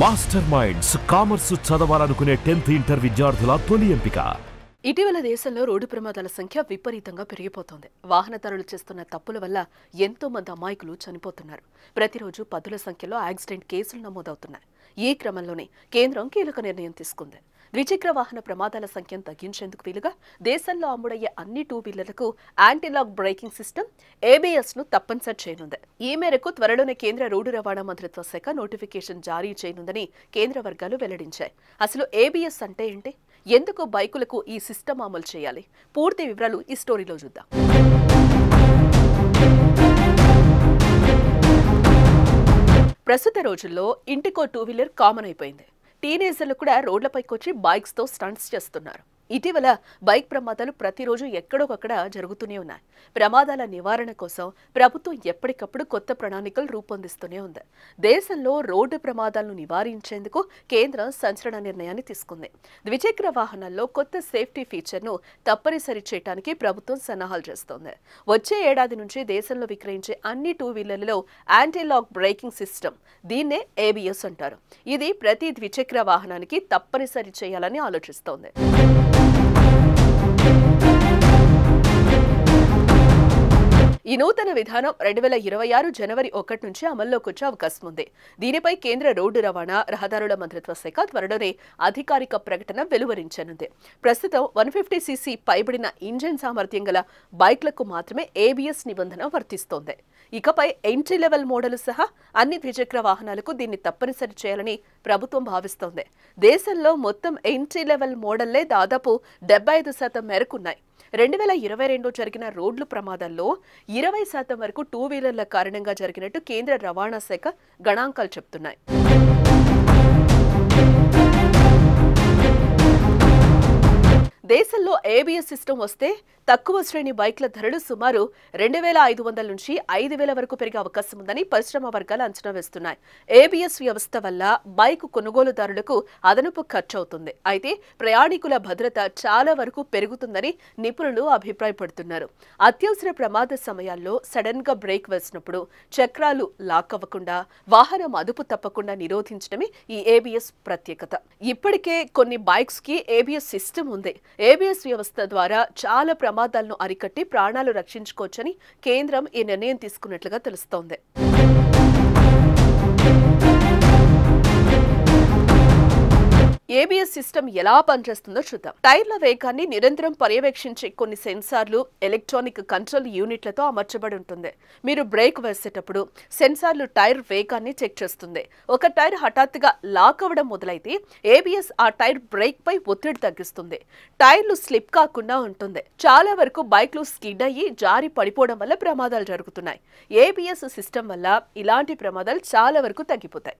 Master minds commerce చదవాలనుకునే 10th inter విద్యార్థుల తొలి ఎంపిక. ఇటీవల దేశంలో రోడ్డు ప్రమాదాల సంఖ్య విపరీతంగా పెరిగిపోతోంది. వాహనదారులు చేస్తున్న తప్పుల వల్ల ఎంతో మంది అమాయకులు చనిపోతున్నారు. ప్రతిరోజు పదుల సంఖ్యలో యాక్సిడెంట్ కేసులు నమోదవుతున్నాయి. ఈ క్రమంలోనే కేంద్రం కీలక నిర్ణయం తీసుకుంది. ద్విచక్ర వాహన ప్రమాదాల సంఖ్యను తగ్గించేందుకు వీలుగా దేశంలో అమ్ముడయ్యే అన్ని 2 వీలర్లకు యాంటీ-లాక్ బ్రేకింగ్ సిస్టమ్ ABS ను తప్పనిసరి చేయనుంది. ఈ మేరకు త్వరలోనే కేంద్ర రోడ్డు రవాణా మంత్రిత్వ శాఖ నోటిఫికేషన్ జారీ చేయనుందని కేంద్ర వర్గాలు వెల్లడించాయి. అసలు ABS అంటే ఏంటి? ఎందుకు బైకులకు ఈ సిస్టమ్ అమలు చేయాలి? పూర్తి వివరాలు ఈ స్టోరీలో చూద్దాం. ప్రస్తుత రోజుల్లో ఇంటికో 2 వీలర్ కామన్ అయిపోయింది. టీనేజర్లు కూడా రోడ్లపైకొచ్చి బైక్స్ తో స్టంట్స్ చేస్తున్నారు. ఇటీవల బైక్ ప్రమాదాలు ప్రతిరోజు ఎక్కడొకక్కడ జరుగుతూనే ఉన్నాయి. ప్రమాదాల నివారణ కోసం ప్రభుత్వం ఎప్పటికప్పుడు కొత్త ప్రణాళికలు రూపొందిస్తూనే ఉంది. దేశంలో రోడ్డు ప్రమాదాలను నివారించేందుకు కేంద్రం సంచలన నిర్ణయాన్ని తీసుకుంది. ద్విచక్ర వాహనాల్లో కొత్త సేఫ్టీ ఫీచర్ను తప్పనిసరి చేయడానికి ప్రభుత్వం సన్నాహాలు చేస్తోంది. వచ్చే ఏడాది నుంచి దేశంలో విక్రయించే అన్ని 2 వీలర్లలో యాంటీ-లాక్ బ్రేకింగ్ సిస్టమ్, దీన్నే ABS అంటారు. ఇది ప్రతి ద్విచక్ర వాహనానికి తప్పనిసరి చేయాలని ఆలోచిస్తోంది. ఈ నూతన విధానం 2026 జనవరి 1 నుంచి అమల్లోకి వచ్చే అవకాశం ఉంది. దీనిపై కేంద్ర రోడ్డు రవాణా రహదారుల మంత్రిత్వ శాఖ త్వరలోనే అధికారిక ప్రకటన వెలువరించనుంది. ప్రస్తుతం 150cc పైబడిన ఇంజిన్ సామర్థ్యం గల బైక్లకు మాత్రమే ABS నిబంధన వర్తిస్తోంది. ఇకపై ఎంట్రీ లెవెల్ మోడల్ సహా అన్ని ద్విచక్ర వాహనాలకు దీన్ని తప్పనిసరి చేయాలని ప్రభుత్వం భావిస్తోంది. దేశంలో మొత్తం ఎంట్రీ లెవెల్ మోడల్లే దాదాపు 75% మేరకున్నాయి. 2022 జరిగిన రోడ్లు ప్రమాదాల్లో 20% వరకు 2 వీలర్ల కారణంగా జరిగినట్టు కేంద్ర రవాణా శాఖ గణాంకాలు చెబుతున్నాయి. దేశంలో ABS సిస్టమ్ వస్తే తక్కువ శ్రేణి బైక్ల ధరలు సుమారు 2500 నుంచి 5000 వరకు పెరిగే అవకాశం ఉందని పరిశ్రమ వర్గాలు అంచనా వేస్తున్నాయి. ABS వ్యవస్థ వల్ల బైక్ కొనుగోలుదారులకు అదనపు ఖర్చు అవుతుంది. అయితే ప్రయాణికుల భద్రత చాలా వరకు పెరుగుతుందని నిపుణులు అభిప్రాయపడుతున్నారు. అత్యవసర ప్రమాద సమయాల్లో సడన్ గా బ్రేక్ వేసినప్పుడు చక్రాలు లాక్ అవ్వకుండా, వాహనం అదుపు తప్పకుండా నిరోధించడమే ఈ ABS ప్రత్యేకత. ఇప్పటికే కొన్ని బైక్స్ కి ABS సిస్టమ్ ఉంది. ABS వ్యవస్థ ద్వారా చాలా ప్రమాదాలను అరికట్టి ప్రాణాలు రక్షించుకోవచ్చని కేంద్రం ఈ నిర్ణయం తీసుకున్నట్లుగా తెలుస్తోంది. ABS సిస్టమ్ ఎలా పనిచేస్తుందో చూద్దాం. టైర్ల వేగాన్ని నిరంతరం పర్యవేక్షించే కొన్ని సెన్సార్లు ఎలక్ట్రానిక్ కంట్రోల్ యూనిట్లతో అమర్చబడి ఉంటుంది. మీరు బ్రేక్ వేసేటప్పుడు సెన్సార్లు టైర్ వేగాన్ని చెక్ చేస్తుంది. ఒక టైర్ హఠాత్తుగా లాక్ అవ్వడం మొదలైతే ABS ఆ టైర్ బ్రేక్ పై ఒత్తిడి తగ్గిస్తుంది. టైర్లు స్లిప్ కాకుండా ఉంటుంది. చాలా వరకు బైక్లు స్కిడ్ అయ్యి జారి పడిపోవడం వల్ల ప్రమాదాలు జరుగుతున్నాయి. ABS సిస్టమ్ వల్ల ఇలాంటి ప్రమాదాలు చాలా వరకు తగ్గిపోతాయి.